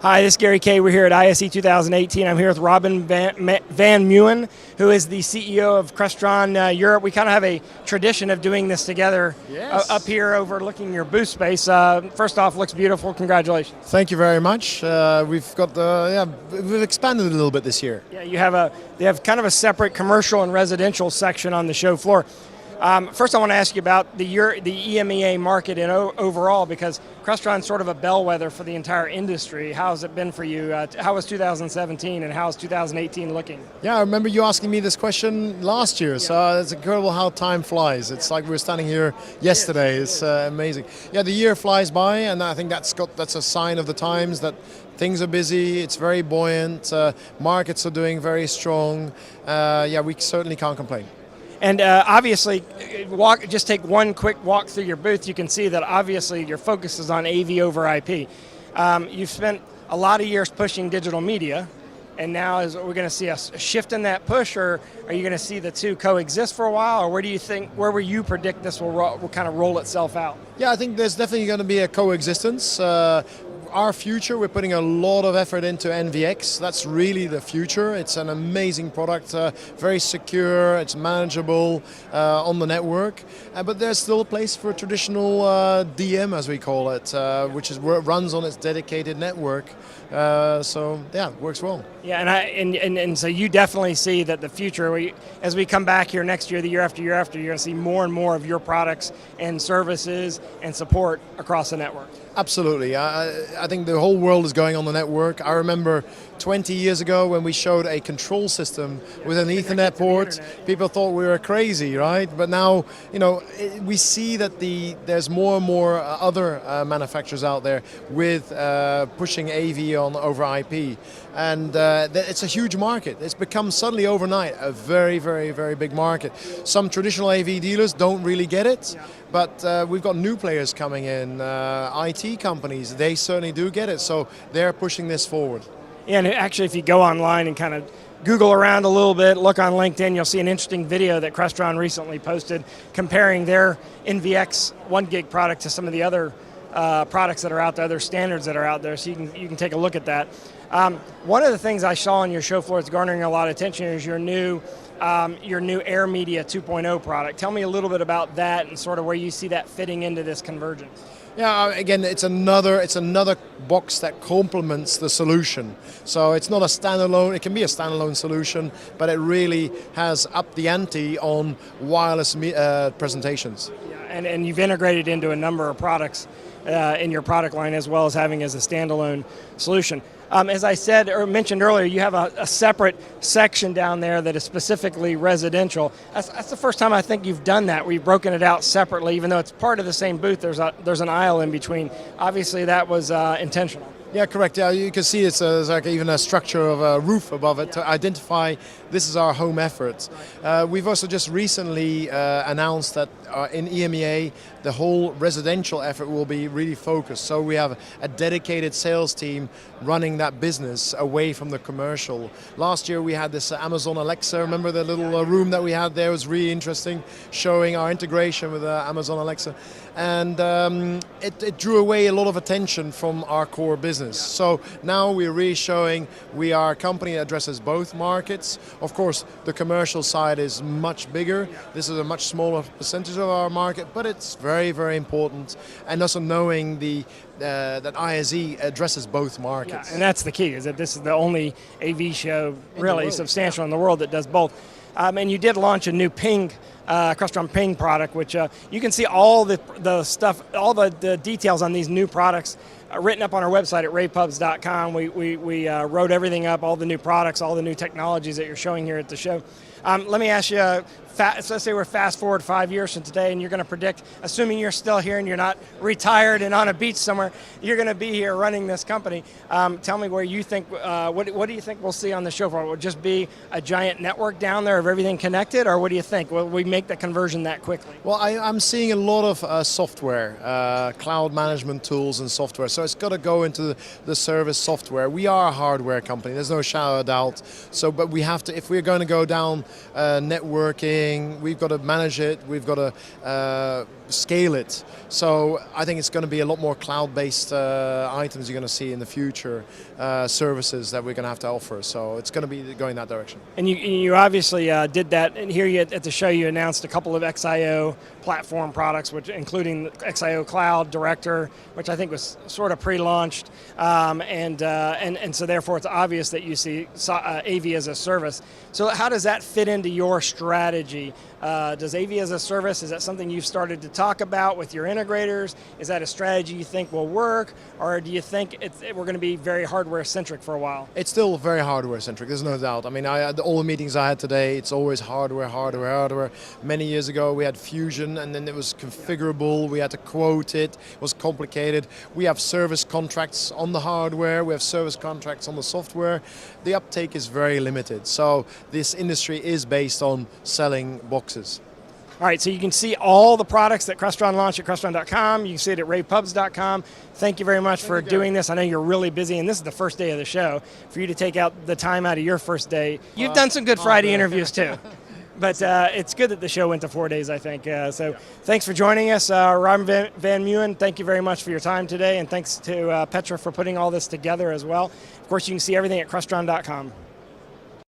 Hi, this is Gary Kayye. We're here at ISE 2018. I'm here with Robin Van Meeuwen, who is the CEO of Crestron Europe. We kind of have a tradition of doing this together. Yes. Up here overlooking your booth space. First off, looks beautiful. Congratulations. Thank you very much. We've expanded a little bit this year. Yeah, they have kind of a separate commercial and residential section on the show floor. First, I want to ask you about the EMEA market overall, because Crestron's sort of a bellwether for the entire industry. How has it been for you? How was 2017 and how is 2018 looking? Yeah, I remember you asking me this question last year, so it's incredible how time flies. It's like we were standing here yesterday. It's amazing. Yeah, the year flies by, and I think that's a sign of the times that things are busy, it's very buoyant, markets are doing very strong. Yeah, we certainly can't complain. And obviously, just take one quick walk through your booth. You can see that obviously your focus is on AV over IP. You've spent a lot of years pushing digital media, and now we're going to see a shift in that push, or are you going to see the two coexist for a while, or where will you predict this will kind of roll itself out? Yeah, I think there's definitely going to be a coexistence. Our future, we're putting a lot of effort into NVX. That's really the future. It's an amazing product, very secure, it's manageable on the network. But there's still a place for traditional DM, as we call it, which runs on its dedicated network. So yeah, it works well. Yeah, and so you definitely see that the future, as we come back here next year, the year after, you're going to see more and more of your products and services and support across the network. Absolutely. I think the whole world is going on the network. I remember 20 years ago when we showed a control system with an Ethernet port, people thought we were crazy, right? But now, we see that there's more and more other manufacturers out there with pushing AV over IP. And it's a huge market. It's become suddenly overnight a very, very, very big market. Some traditional AV dealers don't really get it, but we've got new players coming in, IT companies, they certainly do get it, so they're pushing this forward. Yeah, and actually if you go online and kind of Google around a little bit, look on LinkedIn, you'll see an interesting video that Crestron recently posted comparing their NVX 1 gig product to some of the other products that are out there, other standards that are out there, so you can take a look at that. One of the things I saw on your show floor that's garnering a lot of attention is your new AirMedia 2.0 product. Tell me a little bit about that and sort of where you see that fitting into this convergence. Yeah, again, it's another box that complements the solution. So it's not a standalone, it can be a standalone solution, but it really has upped the ante on wireless presentations. Yeah, and you've integrated into a number of products in your product line, as well as having as a standalone solution. As I said or mentioned earlier, you have a separate section down there that is specifically residential. That's the first time I think you've done that, where you've broken it out separately, even though it's part of the same booth. There's an aisle in between. Obviously, that was intentional. Yeah, correct. Yeah, you can see it's like even a structure of a roof above it to identify this is our home effort. We've also just recently announced that in EMEA, the whole residential effort will be really focused. So we have a dedicated sales team running that business away from the commercial. Last year we had this Amazon Alexa. Remember the little room that we had there? It was really interesting, showing our integration with Amazon Alexa. And it drew away a lot of attention from our core business. So now we're really showing we are a company that addresses both markets. Of course, the commercial side is much bigger. This is a much smaller percentage of our market, but it's very, very important. And also knowing that ISE addresses both markets. Yeah, and that's the key, is that this is the only AV show really substantial in the world that does both. And you did launch a new Crestron Ping product, which you can see all the stuff, all the details on these new products written up on our website at ravepubs.com. We wrote everything up, all the new products, all the new technologies that you're showing here at the show. Let me ask you, let's say we're fast forward 5 years from today, and you're going to predict, assuming you're still here and you're not retired and on a beach somewhere, you're going to be here running this company. Tell me where you think, what do you think we'll see on the show floor? Will it just be a giant network down there of everything connected, or what do you think? Will we make the conversion that quickly? Well, I'm seeing a lot of software, cloud management tools and software. So it's got to go into the service software. We are a hardware company, there's no shadow of doubt. So, but we have to, if we're going to go down networking, we've got to manage it, we've got to scale it. So I think it's going to be a lot more cloud-based items you're going to see in the future, services that we're going to have to offer. So it's going to be going that direction. And you obviously did that. And here at the show, you announced a couple of XIO platform products, which including XIO Cloud Director, which I think was sort of pre-launched, and so therefore it's obvious that you see AV as a service. So how does that fit into your strategy? Does AV as a service, is that something you've started to talk about with your integrators? Is that a strategy you think will work? Or do you think we're going to be very hardware-centric for a while? It's still very hardware-centric, there's no doubt. I mean, all the meetings I had today, it's always hardware, hardware, hardware. Many years ago we had Fusion and then it was configurable, we had to quote it was complicated. We have service contracts on the hardware, we have service contracts on the software. The uptake is very limited. So this industry is based on selling boxes. All right, so you can see all the products that Crestron launched at Crestron.com. You can see it at ravepubs.com. Thank you very much for doing this. I know you're really busy, and this is the first day of the show. For you to take out the time out of your first day. You've done some good Friday interviews, too. But it's good that the show went to 4 days, I think. Thanks for joining us. Robin Van Meeuwen, thank you very much for your time today, and thanks to Petra for putting all this together as well. Of course, you can see everything at Crestron.com.